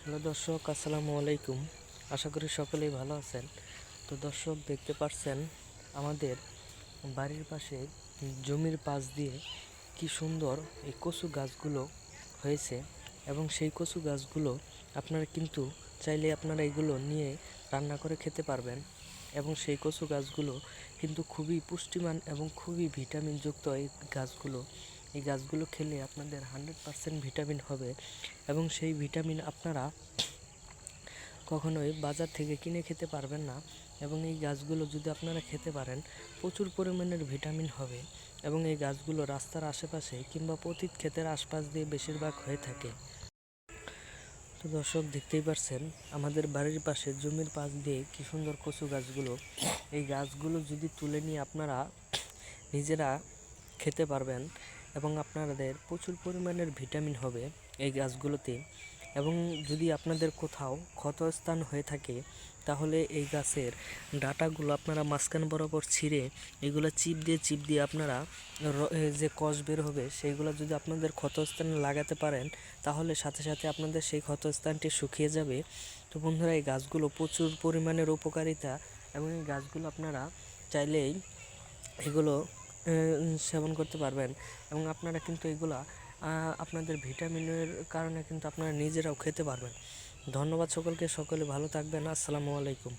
Hello দর্শক, আসসালামু আলাইকুম। আশা করি সকলেই ভালো আছেন। তো দর্শক, দেখতে পাচ্ছেন আমাদের বাড়ির পাশে জমির পাশ দিয়ে কি সুন্দর এই কচু গাছগুলো হয়েছে। এবং সেই কচু গাছগুলো আপনারা কিন্তু চাইলে আপনারা এগুলো নিয়ে রান্না করে খেতে পারবেন। এবং সেই কচু গাছগুলো কিন্তু খুবই পুষ্টিমান এবং খুবই ভিটামিনযুক্ত এই গাছগুলো খেলে আপনাদের 100% ভিটামিন হবে। এবং সেই ভিটামিন আপনারা কখনোই বাজার থেকে কিনে খেতে পারবেন না। এবং এই গাছগুলো যদি আপনারা খেতে পারেন, প্রচুর পরিমাণের ভিটামিন হবে। এবং এই গাছগুলো রাস্তার আশেপাশে কিংবা পতিত ক্ষেতের আশপাশ দিয়ে বেশিরভাগ হয়ে থাকে। তো দর্শক, দেখতেই পারছেন আমাদের বাড়ির পাশে জমির পাশ দিয়ে কি সুন্দর কচু গাছগুলো। এই গাছগুলো যদি তুলে নিয়ে আপনারা নিজেরা খেতে পারবেন এবং আপনাদের প্রচুর পরিমাণের ভিটামিন হবে এই গাছগুলোতে। এবং যদি আপনাদের কোথাও ক্ষতস্থান হয়ে থাকে, তাহলে এই গাছের ডাঁটাগুলো আপনারা মাঝখান বরাবর ছিঁড়ে এগুলো চিপ দিয়ে আপনারা যে কষ বের হবে সেইগুলো যদি আপনাদের ক্ষতস্থানে লাগাতে পারেন, তাহলে সাথে সাথে আপনাদের সেই ক্ষতস্থানটি শুকিয়ে যাবে। তো বন্ধুরা, এই গাছগুলো প্রচুর পরিমাণের উপকারিতা। এবং এই গাছগুলো আপনারা চাইলেই এগুলো সেবন করতে পারবেন। এবং আপনারা কিন্তু এগুলা আপনাদের ভিটামিনের কারণে কিন্তু আপনারা নিজেরাও খেতে পারবেন। ধন্যবাদ সকলকে, সকলে ভালো থাকবেন। আসসালামু আলাইকুম।